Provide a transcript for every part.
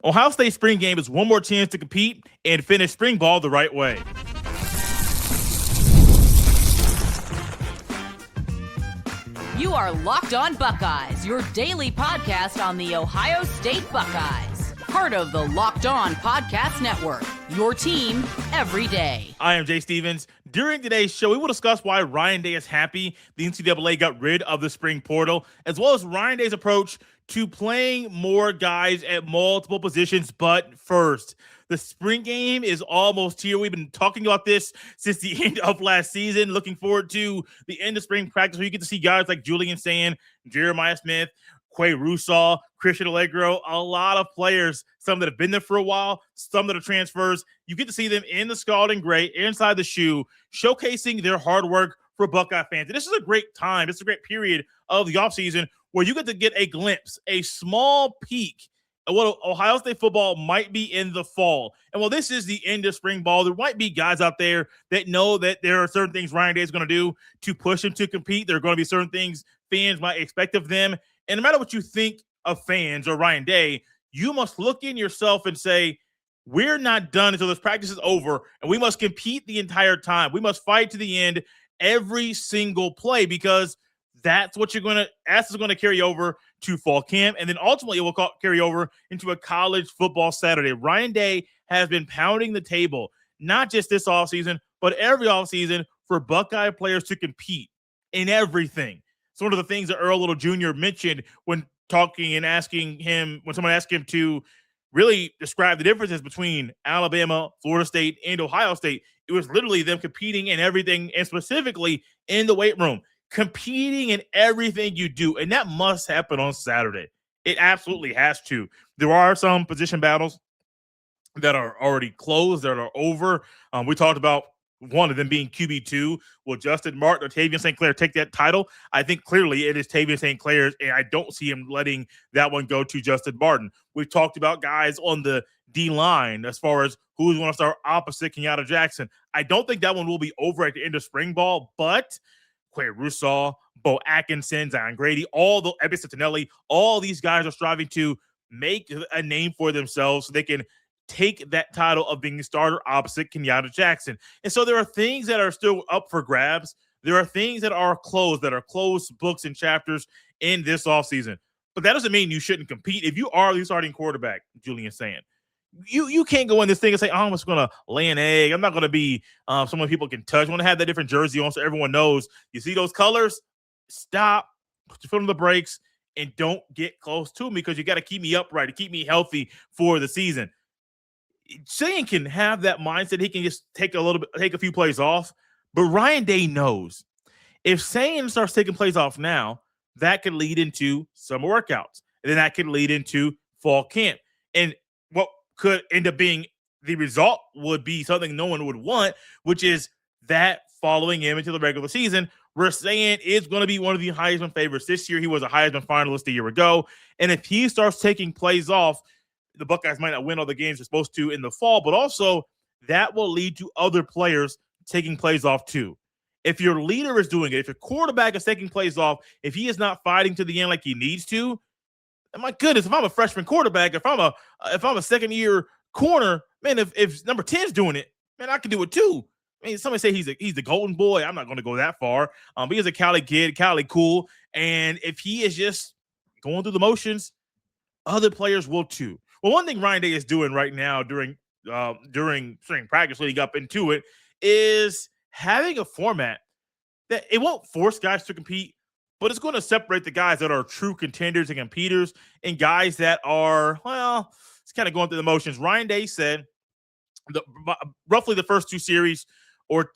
Ohio State spring game is one more chance to compete and finish spring ball the right way. You are Locked On Buckeyes, your daily podcast on the Ohio State Buckeyes. Part of the Locked On Podcast Network, your team every day. I am Jay Stevens. During today's show, we will discuss why Ryan Day is happy the NCAA got rid of the spring portal, as well as Ryan Day's approach to playing more guys at multiple positions. But first, the spring game is almost here. We've been talking about this since the end of last season. Looking forward to the end of spring practice where you get to see guys like Julian, Sayin, Jeremiah Smith, Qua Russaw, Christian Allegro, a lot of players, some that have been there for a while, some that are transfers. You get to see them in the scarlet and gray, inside the shoe, showcasing their hard work for Buckeye fans. And this is a great time. It's a great period of the offseason where you get to get a glimpse, a small peek at what Ohio State football might be in the fall. And while this is the end of spring ball, there might be guys out there that know that there are certain things Ryan Day is going to do to push them to compete. There are going to be certain things fans might expect of them. And no matter what you think of fans or Ryan Day, you must look in yourself and say, we're not done until this practice is over, and we must compete the entire time. We must fight to the end every single play, because that's what you're going to – that's going to carry over to fall camp, and then ultimately it will carry over into a college football Saturday. Ryan Day has been pounding the table, not just this offseason, but every offseason for Buckeye players to compete in everything. It's one of the things that Earl Little Jr. mentioned when talking and asking him, when someone asked him to really describe the differences between Alabama, Florida State, and Ohio State. It was literally them competing in everything, and specifically in the weight room, competing in everything you do. And that must happen on Saturday. It absolutely has to. There are some position battles that are already closed, that are over. We talked about one of them being QB2. Will Justin Martin or Tavian St. Clair take that title? I think clearly it is Tavian St. Clair's, and I don't see him letting that one go to Justin Martin. We've talked about guys on the D-line as far as who's going to start opposite Kenyatta Jackson. I don't think that one will be over at the end of spring ball, but Qua Russaw, Beau Atkinson, Zion Grady, Evan Ciantinelli, all these guys are striving to make a name for themselves so they can take that title of being a starter opposite Kenyatta Jackson. And so there are things that are still up for grabs. There are things that are closed books and chapters in this offseason. But that doesn't mean you shouldn't compete. If you are the starting quarterback, Julian saying, you can't go in this thing and say, oh, I'm just going to lay an egg. I'm not going to be someone people can touch. I want to have that different jersey on so everyone knows. You see those colors? Stop, put your foot on the brakes, and don't get close to me, because you got to keep me upright, to keep me healthy for the season. Sayin can have that mindset. He can just take a few plays off. But Ryan Day knows if Sayin starts taking plays off now, that could lead into summer workouts. And then that could lead into fall camp. And what could end up being the result would be something no one would want, which is that following him into the regular season, where Sayin is going to be one of the Heisman favorites this year. He was a Heisman finalist a year ago. And if he starts taking plays off, the Buckeyes might not win all the games they're supposed to in the fall, but also that will lead to other players taking plays off too. If your leader is doing it, if your quarterback is taking plays off, if he is not fighting to the end like he needs to, my goodness, if I'm a freshman quarterback, if I'm a second year corner, man, if number 10 is doing it, man, I can do it too. I mean, somebody say he's the golden boy. I'm not going to go that far. But he's a Cali kid, Cali cool, and if he is just going through the motions, other players will too. Well, one thing Ryan Day is doing right now during spring practice, leading up into it, is having a format that it won't force guys to compete, but it's going to separate the guys that are true contenders and competers and guys that are, well, it's kind of going through the motions. Ryan Day said roughly the first two series or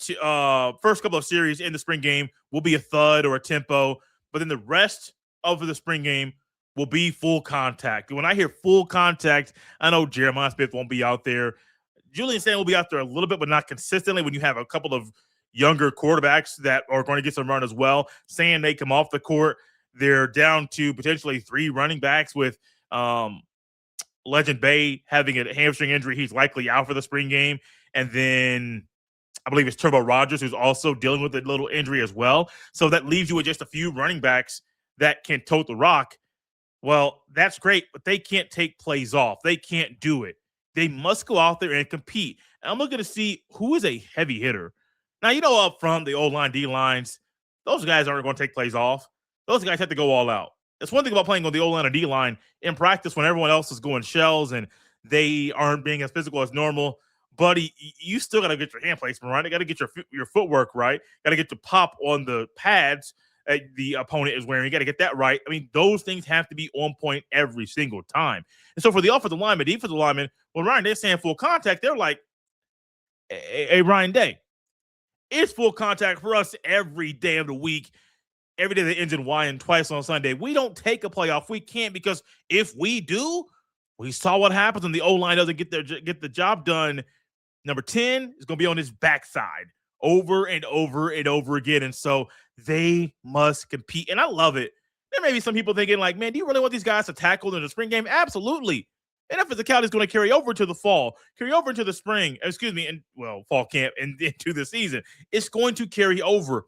first couple of series in the spring game will be a thud or a tempo, but then the rest of the spring game will be full contact. When I hear full contact, I know Jeremiah Smith won't be out there. Julian Sayin will be out there a little bit, but not consistently. When you have a couple of younger quarterbacks that are going to get some run as well, Sayin may come off the court. They're down to potentially 3 running backs with Legend Bay having a hamstring injury. He's likely out for the spring game. And then I believe it's Turbo Rogers, who's also dealing with a little injury as well. So that leaves you with just a few running backs that can tote the rock. Well, that's great, but they can't take plays off. They can't do it. They must go out there and compete. And I'm looking to see who is a heavy hitter. Now, up front, the O-line, D-lines, those guys aren't going to take plays off. Those guys have to go all out. That's one thing about playing on the O-line or D-line in practice when everyone else is going shells and they aren't being as physical as normal. Buddy, you still got to get your hand placement right. You got to get your footwork right. Got to get the pop on the pads the opponent is wearing. You got to get that right. I mean, those things have to be on point every single time. And so for the offensive lineman, defensive lineman, when Ryan Day's saying full contact, they're like, hey, Ryan Day, it's full contact for us every day of the week. Every day that ends in Y and twice on Sunday. We don't take a playoff. We can't, because if we do, we saw what happens when the O-line doesn't get the job done. Number 10 is going to be on his backside over and over and over again. And so they must compete. And I love it. There may be some people thinking like, man, do you really want these guys to tackle in the spring game? Absolutely. And that physicality is going to carry over to the fall, carry over into the spring, fall camp and into the season. It's going to carry over.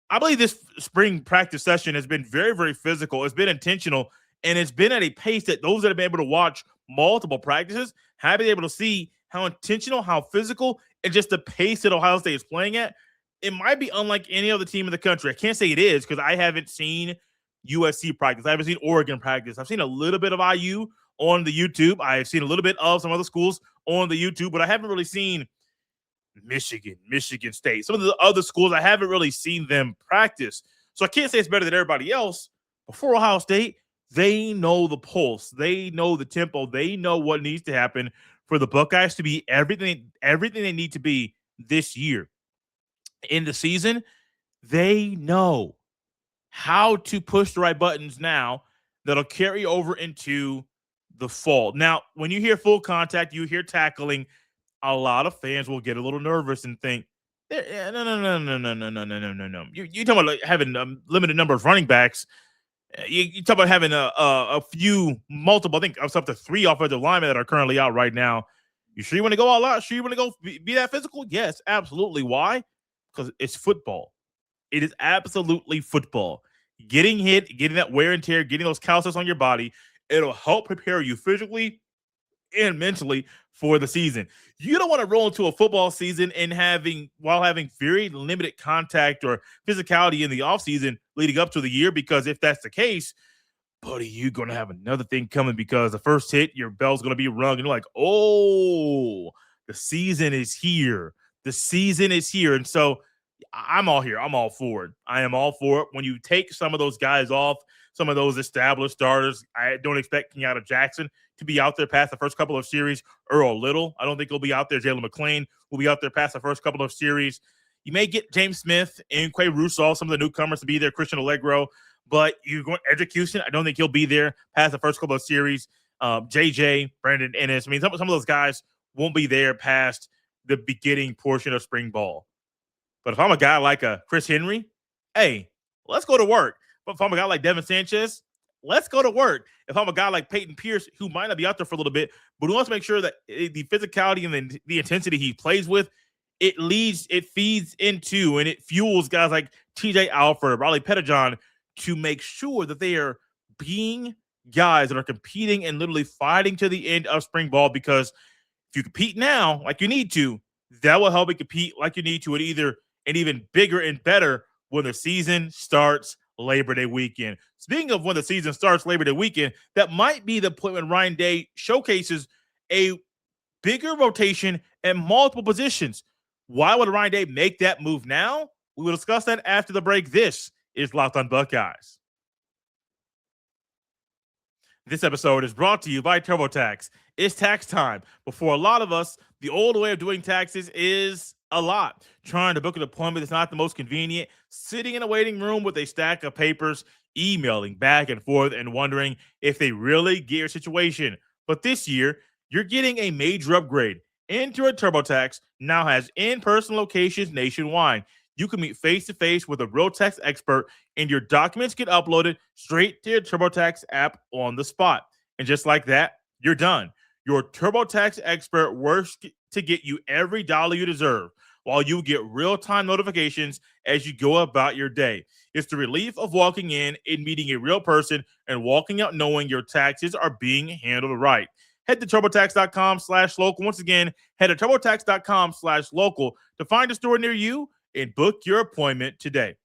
I believe this spring practice session has been very, very physical. It's been intentional, and it's been at a pace that those that have been able to watch multiple practices have been able to see how intentional, how physical, and just the pace that Ohio State is playing at. It might be unlike any other team in the country. I can't say it is because I haven't seen USC practice. I haven't seen Oregon practice. I've seen a little bit of IU on the YouTube. I've seen a little bit of some other schools on the YouTube, but I haven't really seen Michigan State. Some of the other schools, I haven't really seen them practice. So I can't say it's better than everybody else. But for Ohio State, they know the pulse. They know the tempo. They know what needs to happen for the Buckeyes to be everything they need to be this year. In the season, they know how to push the right buttons now that'll carry over into the fall. Now, when you hear full contact, you hear tackling, a lot of fans will get a little nervous and think, no. You talking about like having a limited number of running backs. You talk about having a few multiple, I think it's up to 3 offensive linemen that are currently out right now. You sure you want to go all out? Sure you want to go be that physical? Yes, absolutely. Why? Because it's football. It is absolutely football. Getting hit, getting that wear and tear, getting those calluses on your body, it'll help prepare you physically and mentally for the season. You don't want to roll into a football season and having very limited contact or physicality in the offseason leading up to the year, because if that's the case, buddy, you're going to have another thing coming, because the first hit, your bell's going to be rung and you're like, oh, the season is here. The season is here. And so I'm all here. I'm all for it. I am all for it. When you take some of those guys off, some of those established starters, I don't expect Kenyatta Jackson to be out there past the first couple of series. Earl Little, I don't think he'll be out there. Jalen McClain will be out there past the first couple of series. You may get James Smith and Qua Russaw, some of the newcomers, to be there, Christian Allegro, but you're going execution. I don't think he'll be there past the first couple of series. JJ, Brandon Inniss. I mean, some of those guys won't be there past the beginning portion of spring ball. But if I'm a guy like a Chris Henry, hey, let's go to work. But if I'm a guy like Devin Sanchez, let's go to work. If I'm a guy like Peyton Pierce, who might not be out there for a little bit, but who wants to make sure that the physicality and the intensity he plays with, it feeds into and it fuels guys like TJ Alford, Raleigh Pettijohn, to make sure that they are being guys that are competing and literally fighting to the end of spring ball. Because if you compete now like you need to, that will help you compete like you need to at even bigger and better when the season starts Labor Day weekend. Speaking of when the season starts Labor Day weekend, that might be the point when Ryan Day showcases a bigger rotation at multiple positions. Why would Ryan Day make that move now? We will discuss that after the break. This is Locked on Buckeyes. This episode is brought to you by TurboTax. It's tax time, but for a lot of us, the old way of doing taxes is a lot. Trying to book an appointment is not the most convenient. Sitting in a waiting room with a stack of papers, emailing back and forth, and wondering if they really get your situation. But this year, you're getting a major upgrade. Intuit TurboTax now has in-person locations nationwide. You can meet face-to-face with a real tax expert, and your documents get uploaded straight to your TurboTax app on the spot. And just like that, you're done. Your TurboTax expert works to get you every dollar you deserve. while you get real-time notifications as you go about your day. It's the relief of walking in and meeting a real person and walking out knowing your taxes are being handled right. Head to turbotax.com/local. Once again, head to turbotax.com/local to find a store near you and book your appointment today.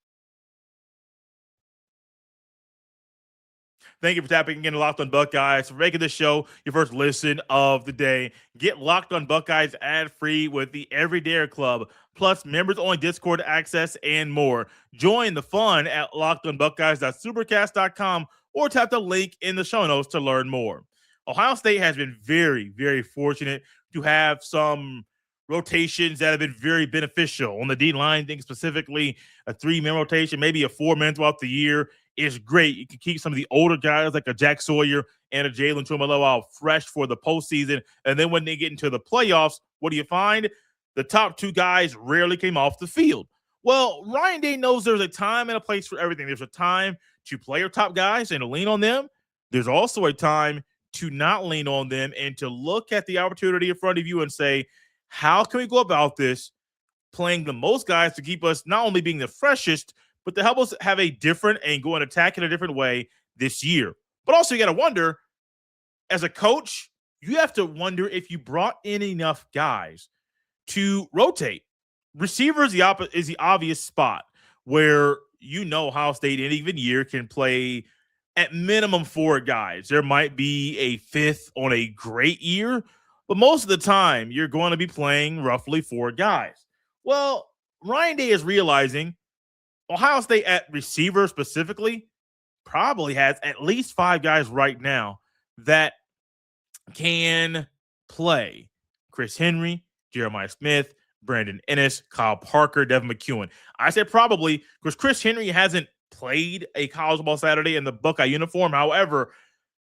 Thank you for tapping in Locked on Buckeyes, for making this show your first listen of the day. Get Locked on Buckeyes ad-free with the Everyday Club, plus members-only Discord access and more. Join the fun at lockedonbuckeyes.supercast.com or tap the link in the show notes to learn more. Ohio State has been very, very fortunate to have some rotations that have been very beneficial. On the D-line, think specifically a 3-man rotation, maybe a 4-man throughout the year is great. You can keep some of the older guys like a Jack Sawyer and a Jalen Tuimoloau fresh for the postseason. And then when they get into the playoffs, what do you find? The top 2 guys rarely came off the field. Well, Ryan Day knows there's a time and a place for everything. There's a time to play your top guys and to lean on them. There's also a time to not lean on them and to look at the opportunity in front of you and say, how can we go about this playing the most guys to keep us not only being the freshest, but to help us have a different and go and attack in a different way this year. But also you got to wonder, as a coach, you have to wonder if you brought in enough guys to rotate. Receiver is the obvious spot where Ohio State in any given year can play at minimum 4 guys. There might be a 5th on a great year, but most of the time you're going to be playing roughly 4 guys. Well, Ryan Day is realizing Ohio State at receiver specifically probably has at least 5 guys right now that can play. Chris Henry, Jeremiah Smith, Brandon Inniss, Kyle Parker, Devin McEwen. I said probably because Chris Henry hasn't played a college football Saturday in the Buckeye uniform. However,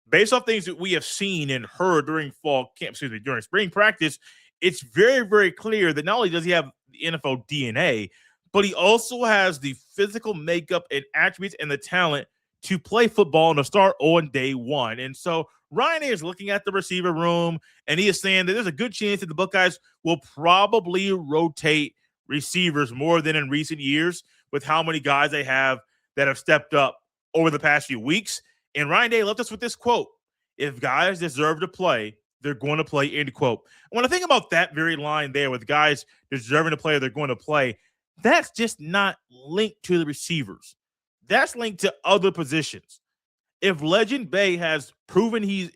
based off things that we have seen and heard during during spring practice, it's very, very clear that not only does he have the NFL DNA, but he also has the physical makeup and attributes and the talent to play football and to start on day one. And so Ryan is looking at the receiver room, and he is saying that there's a good chance that the Buckeyes will probably rotate receivers more than in recent years with how many guys they have that have stepped up over the past few weeks. And Ryan Day left us with this quote: if guys deserve to play, they're going to play, end quote. And when I think about that very line there with guys deserving to play, they're going to play, that's just not linked to the receivers. That's linked to other positions. If Legend Bay has proven he's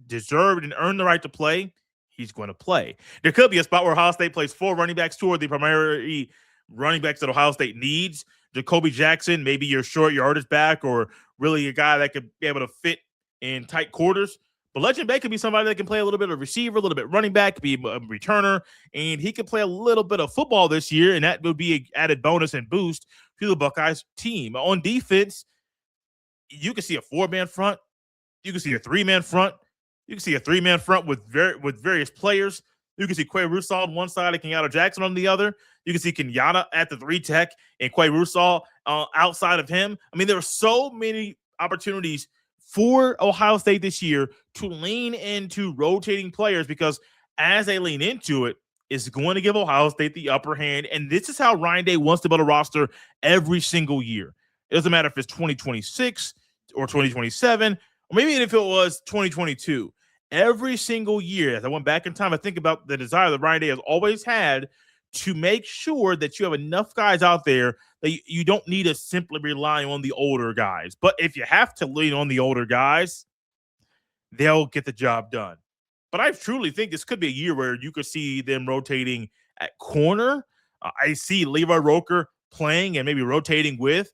deserved and earned the right to play, he's going to play. There could be a spot where Ohio State plays 4 running backs, 2 are the primary running backs that Ohio State needs. Jacoby Jackson, maybe your short yardage back, or really a guy that could be able to fit in tight quarters. But Legend Bay could be somebody that can play a little bit of receiver, a little bit running back, be a returner, and he could play a little bit of football this year, and that would be an added bonus and boost to the Buckeyes team. On defense, you can see a 4-man front. You can see a 3-man front. You can see a 3-man front with various players. You can see Qua Russaw on one side and Kenyatta Jackson on the other. You can see Kenyatta at the 3 tech and Qua Russaw outside of him. I mean, there are so many opportunities for Ohio State this year to lean into rotating players, because as they lean into it, it's going to give Ohio State the upper hand. And this is how Ryan Day wants to build a roster every single year. It doesn't matter if it's 2026 or 2027, or maybe if it was 2022. Every single year, as I went back in time, I think about the desire that Ryan Day has always had to make sure that you have enough guys out there that you don't need to simply rely on the older guys. But if you have to lean on the older guys, they'll get the job done. But I truly think this could be a year where you could see them rotating at corner. I see Levi Roker playing and maybe rotating with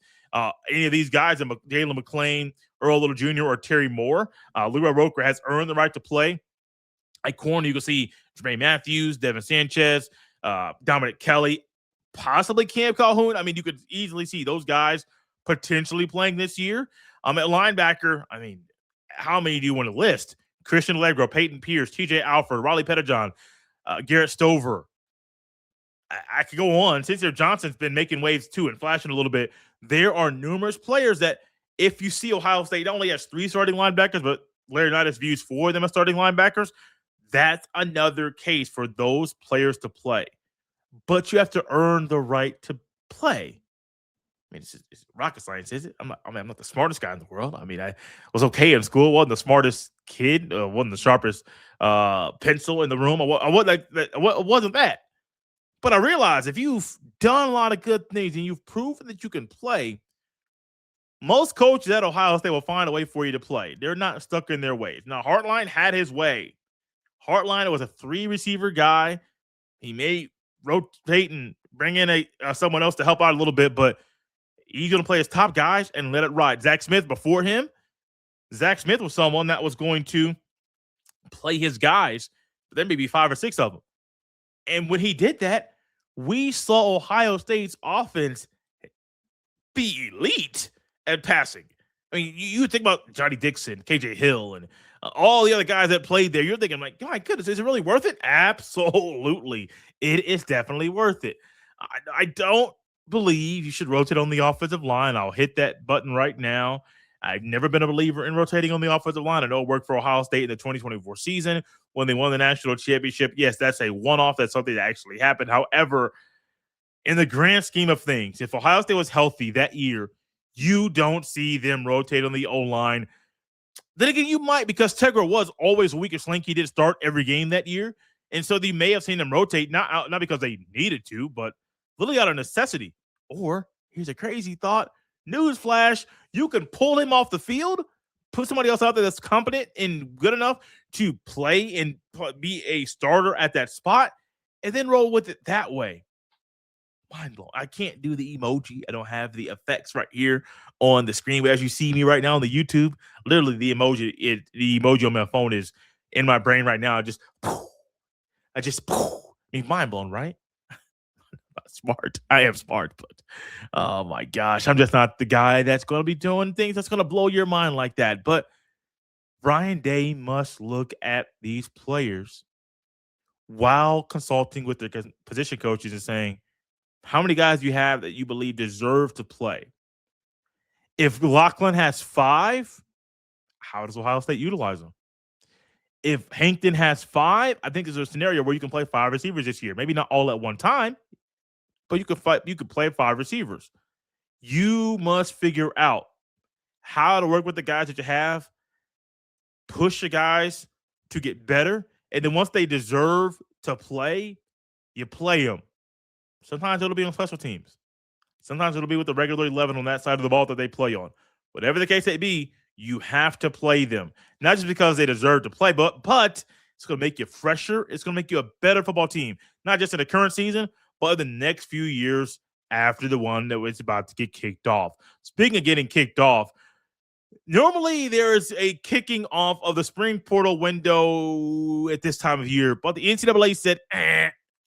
any of these guys, Jalen McClain, Earl Little Jr., or Terry Moore. Levi Roker has earned the right to play. At corner, you can see Jermaine Matthews, Devin Sanchez, Dominic Kelly, possibly Cam Calhoun. I mean, you could easily see those guys potentially playing this year. At linebacker, I mean, how many do you want to list? Christian Allegro, Peyton Pierce, TJ Alford, Raleigh Pettijohn, Garrett Stover. I could go on. Cynthia Johnson's been making waves too and flashing a little bit. There are numerous players that, if you see Ohio State only has 3 starting linebackers, but Larry Knight views 4 of them as starting linebackers, that's another case for those players to play. but you have to earn the right to play. I mean, it's rocket science, is it? I'm not the smartest guy in the world. I mean, I was okay in school. Wasn't the smartest kid. Wasn't the sharpest pencil in the room. I wasn't like that. I wasn't that. But I realized if you've done a lot of good things and you've proven that you can play, most coaches at Ohio State will find a way for you to play. They're not stuck in their ways. Now, Hartline had his way. Hartline was a 3-receiver guy. He may rotate and bring in someone else to help out a little bit, but he's going to play his top guys and let it ride. Zach Smith before him, Zach Smith was someone that was going to play his guys, but there may be 5 or 6 of them. And when he did that, we saw Ohio State's offense be elite at passing. I mean, you think about Johnny Dixon, KJ Hill, and all the other guys that played there. You're thinking, like, my goodness, is it really worth it? Absolutely. It is definitely worth it. I don't believe you should rotate on the offensive line. I'll hit that button right now. I've never been a believer in rotating on the offensive line. I know it worked for Ohio State in the 2024 season when they won the national championship. Yes, that's a one-off. That's something that actually happened. However, in the grand scheme of things, if Ohio State was healthy that year, you don't see them rotate on the O-line. Then again, you might, because Tegra was always a weakest link. He did start every game that year. And so they may have seen them rotate, not because they needed to, but really out of necessity. Or, here's a crazy thought, newsflash, you can pull him off the field, put somebody else out there that's competent and good enough to play and be a starter at that spot, and then roll with it that way. Mind blown. I can't do the emoji. I don't have the effects right here on the screen. But as you see me right now on the YouTube, literally the emoji on my phone is in my brain right now. I mean, mind blown, right? Not smart. I am smart, but oh my gosh, I'm just not the guy that's going to be doing things that's going to blow your mind like that. But Ryan Day must look at these players while consulting with their position coaches and saying, how many guys do you have that you believe deserve to play? If Lachlan has 5, how does Ohio State utilize them? If Hankton has 5, I think there's a scenario where you can play 5 receivers this year. Maybe not all at one time, but you could play 5 receivers. You must figure out how to work with the guys that you have, push the guys to get better, and then once they deserve to play, you play them. Sometimes it'll be on special teams. Sometimes it'll be with the regular 11 on that side of the ball that they play on. Whatever the case may be, you have to play them. Not just because they deserve to play, but it's going to make you fresher. It's going to make you a better football team, not just in the current season, but in the next few years after the one that was about to get kicked off. Speaking of getting kicked off, normally there is a kicking off of the spring portal window at this time of year, but the NCAA said,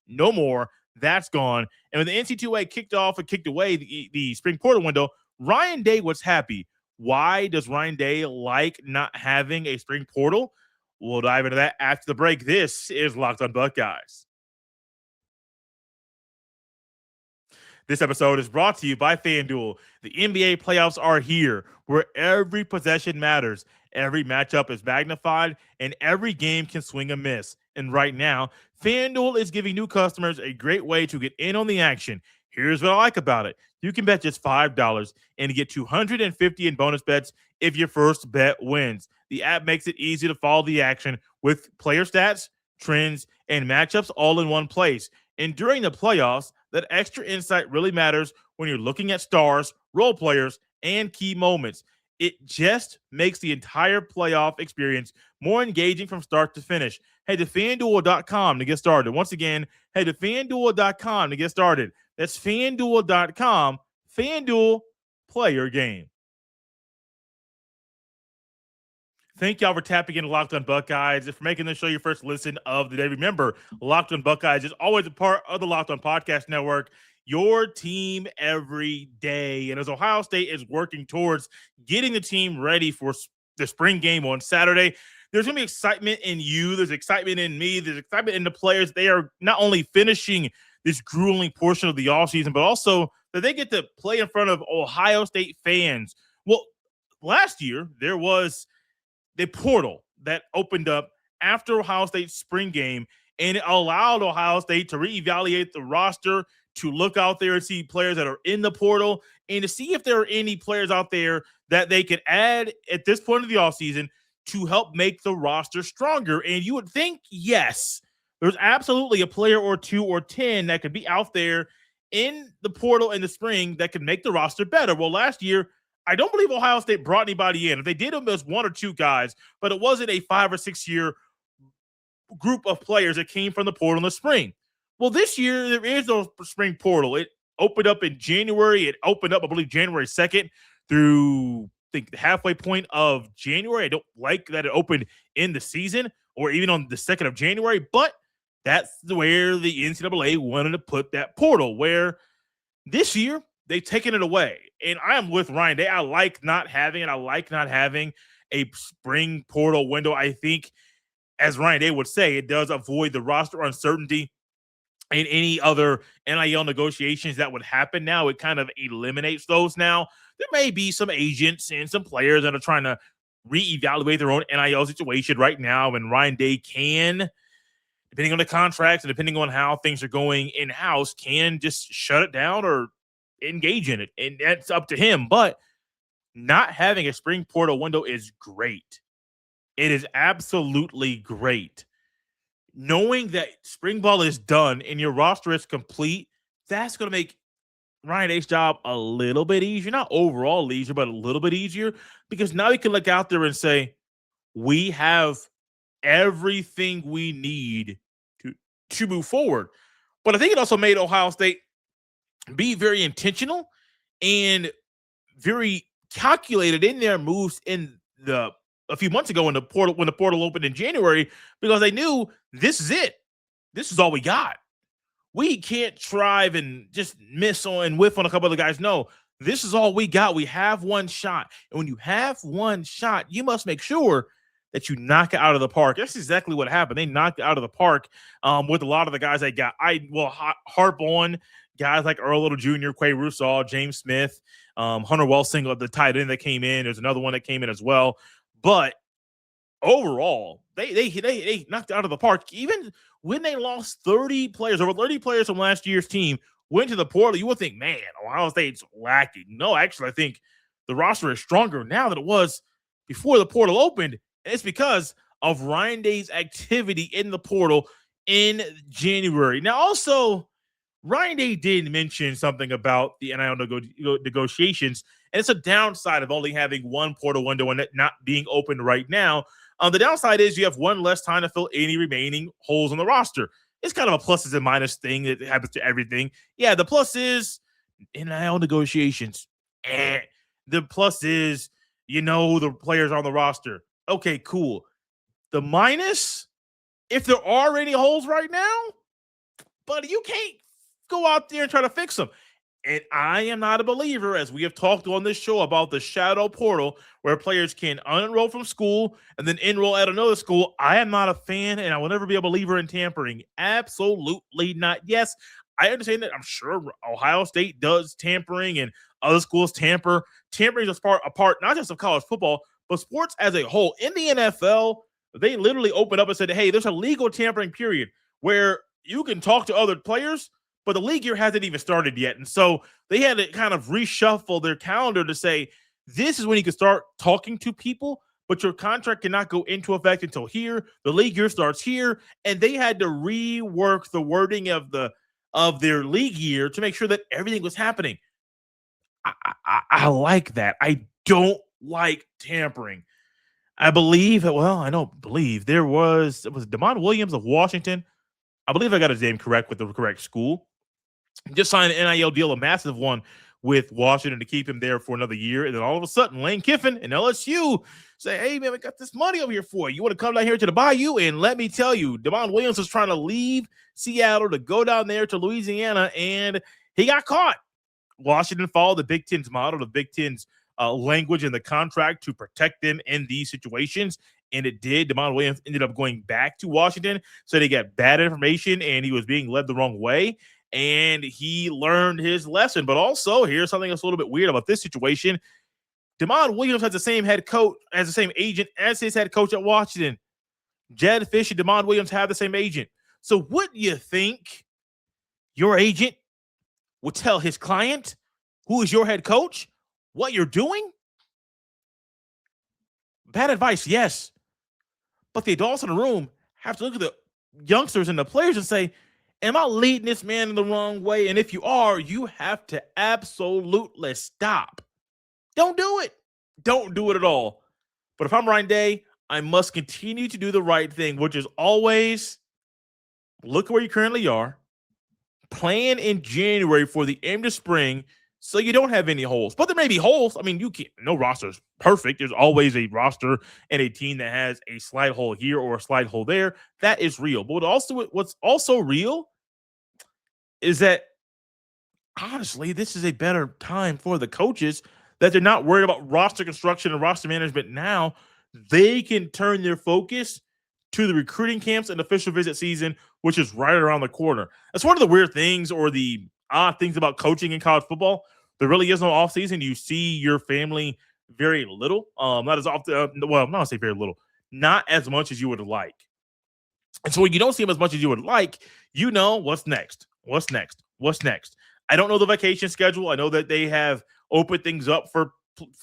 no more. That's gone. And when the NC2A kicked off and kicked away the spring portal window, Ryan Day was happy. Why does Ryan Day like not having a spring portal? We'll dive into that after the break. This is Locked on Buckeyes. This episode is brought to you by FanDuel. The NBA playoffs are here, where every possession matters, every matchup is magnified, and every game can swing a miss. And right now, FanDuel is giving new customers a great way to get in on the action. Here's what I like about it. You can bet just $5 and get $250 in bonus bets if your first bet wins. The app makes it easy to follow the action with player stats, trends, and matchups all in one place. And during the playoffs, that extra insight really matters when you're looking at stars, role players, and key moments. It just makes the entire playoff experience more engaging from start to finish. Head to FanDuel.com to get started. Once again, head to FanDuel.com to get started. That's FanDuel.com. FanDuel, play your game. Thank y'all for tapping in Locked on Buckeyes. If you're making this show your first listen of the day, remember, Locked on Buckeyes is always a part of the Locked on Podcast Network, your team every day. And as Ohio State is working towards getting the team ready for the spring game on Saturday, there's going to be excitement in you. There's excitement in me. There's excitement in the players. They are not only finishing this grueling portion of the offseason, but also that they get to play in front of Ohio State fans. Well, last year, there was the portal that opened up after Ohio State's spring game, and it allowed Ohio State to reevaluate the roster, to look out there and see players that are in the portal, and to see if there are any players out there that they could add at this point of the offseason to help make the roster stronger. And you would think, yes, there's absolutely a player or 2 or 10 that could be out there in the portal in the spring that could make the roster better. Well, last year, I don't believe Ohio State brought anybody in. If they did, it was 1 or 2 guys, but it wasn't a 5 or 6 year group of players that came from the portal in the spring. Well, this year, there is no spring portal. It opened up in January. It opened up, I believe, January 2nd through, I think, the halfway point of January. I don't like that it opened in the season or even on the 2nd of January, but that's where the NCAA wanted to put that portal, where this year they've taken it away. And I am with Ryan Day. I like not having it. I like not having a spring portal window. I think, as Ryan Day would say, it does avoid the roster uncertainty and any other NIL negotiations that would happen now. It kind of eliminates those now. There may be some agents and some players that are trying to reevaluate their own NIL situation right now, and Ryan Day can, depending on the contracts and depending on how things are going in-house, can just shut it down or engage in it, and that's up to him. But not having a spring portal window is great. It is absolutely great. Knowing that spring ball is done and your roster is complete, that's going to make Ryan Day's job a little bit easier. Not overall easier, but a little bit easier, because now he can look out there and say, we have everything we need to move forward. But I think it also made Ohio State be very intentional and very calculated in their moves a few months ago when the portal opened in January, because they knew this is it. This is all we got. We can't try and just miss on and whiff on a couple of the guys. No, this is all we got. We have one shot. And when you have one shot, you must make sure that you knock it out of the park. That's exactly what happened. They knocked it out of the park with a lot of the guys they got. I will harp on guys like Earl Little Jr., Qua Russaw, James Smith, Hunter Welsing, the tight end that came in. There's another one that came in as well. But overall, they knocked it out of the park. Even when they lost 30 players, over 30 players from last year's team went to the portal, you would think, man, Ohio State's lacking. No, actually, I think the roster is stronger now than it was before the portal opened. And it's because of Ryan Day's activity in the portal in January. Now, also, Ryan Day did mention something about the NIL negotiations, and it's a downside of only having one portal window and it not being open right now. The downside is you have one less time to fill any remaining holes on the roster. It's kind of a pluses and minus thing that happens to everything. Yeah, the plus is NIL negotiations. The plus is, the players on the roster. Okay, cool. The minus, if there are any holes right now, buddy, you can't go out there and try to fix them. And I am not a believer, as we have talked on this show about the shadow portal, where players can unenroll from school and then enroll at another school. I am not a fan, and I will never be a believer in tampering. Absolutely not. Yes, I understand that. I'm sure Ohio State does tampering and other schools tamper. Tampering is a part not just of college football, but sports as a whole. In the NFL, they literally opened up and said, hey, there's a legal tampering period where you can talk to other players, but the league year hasn't even started yet. And so they had to kind of reshuffle their calendar to say, this is when you can start talking to people, but your contract cannot go into effect until here. The league year starts here. And they had to rework the wording of their league year to make sure that everything was happening. I like that. I don't like tampering. I believe, there was Damon Williams of Washington. I believe I got his name correct with the correct school. Just signed an NIL deal, a massive one with Washington to keep him there for another year. And then all of a sudden, Lane Kiffin and LSU say, hey, man, we got this money over here for you. You want to come down here to the Bayou? And let me tell you, Damon Williams was trying to leave Seattle to go down there to Louisiana, and he got caught. Washington followed the Big Ten's model, the Big Ten's language in the contract to protect them in these situations. And it did. Damon Williams ended up going back to Washington. So they got bad information and he was being led the wrong way. And he learned his lesson. But also, here's something that's a little bit weird about this situation. Damon Williams has the same head coach, has the same agent as his head coach at Washington. Jed Fish and Damon Williams have the same agent. So wouldn't you think your agent would tell his client, who is your head coach, what you're doing? Bad advice, yes. But the adults in the room have to look at the youngsters and the players and say, am I leading this man in the wrong way? And if you are, you have to absolutely stop. Don't do it. Don't do it at all. But if I'm Ryan Day, I must continue to do the right thing, which is always look where you currently are, plan in January for the end of spring so you don't have any holes. But there may be holes. I mean, you can't, no roster is perfect. There's always a roster and a team that has a slight hole here or a slight hole there. That is real. But what's also real is that, honestly, this is a better time for the coaches that they're not worried about roster construction and roster management now. They can turn their focus to the recruiting camps and official visit season, which is right around the corner. That's one of the weird things or the odd things about coaching in college football. There really is no offseason. You see your family very little. Not as often. Well, not to say very little. Not as much as you would like. And so when you don't see them as much as you would like, you know what's next. What's next? What's next? I don't know the vacation schedule. I know that they have opened things up for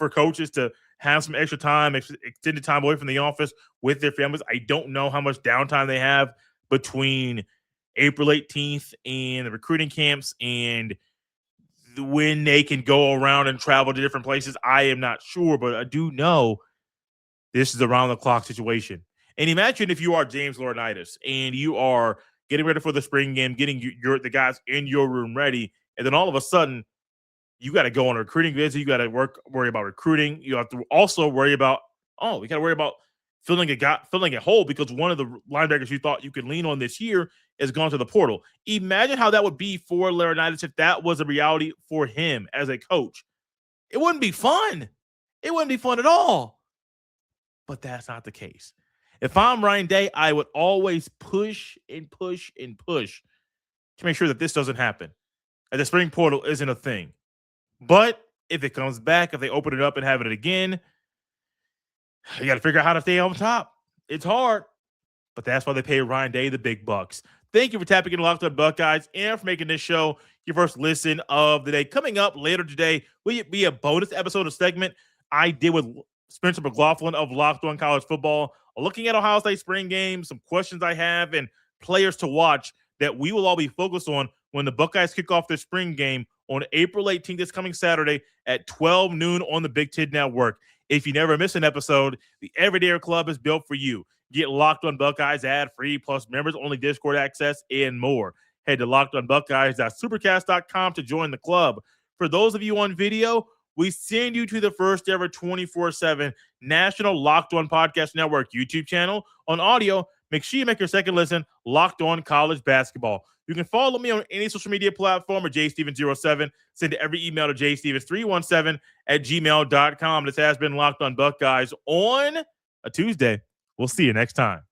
coaches to have some extra time, extended time away from the office with their families. I don't know how much downtime they have between April 18th and the recruiting camps and when they can go around and travel to different places. I am not sure, but I do know this is around the clock situation. And imagine if you are James Laurinaitis and you are getting ready for the spring game, getting the guys in your room ready, and then all of a sudden you got to go on a recruiting visit. You got to worry about recruiting. You have to also worry about, we got to worry about filling a hole because one of the linebackers you thought you could lean on this year has gone to the portal. Imagine how that would be for Laurinaitis if that was a reality for him as a coach. It wouldn't be fun. It wouldn't be fun at all. But that's not the case. If I'm Ryan Day, I would always push and push and push to make sure that this doesn't happen. And the spring portal isn't a thing. But if it comes back, if they open it up and have it again, you got to figure out how to stay on top. It's hard, but that's why they pay Ryan Day the big bucks. Thank you for tapping into Locked On Buckeyes and for making this show your first listen of the day. Coming up later today will be a bonus episode of segment I did with Spencer McLaughlin of Locked On College Football, looking at Ohio State spring game, some questions I have, and players to watch that we will all be focused on when the Buckeyes kick off their spring game on April 18th, this coming Saturday at 12 noon on the Big Ten Network. If you never miss an episode, the Everydayer Club is built for you. Get Locked On Buckeyes ad-free, plus members-only Discord access, and more. Head to lockedonbuckeyes.supercast.com to join the club. For those of you on video, we send you to the first ever 24/7 national Locked On Podcast Network YouTube channel. On audio, make sure you make your second listen Locked On College Basketball. You can follow me on any social media platform or jstevens07. Send every email to jstevens317@gmail.com. This has been Locked On Buckeyes on a Tuesday. We'll see you next time.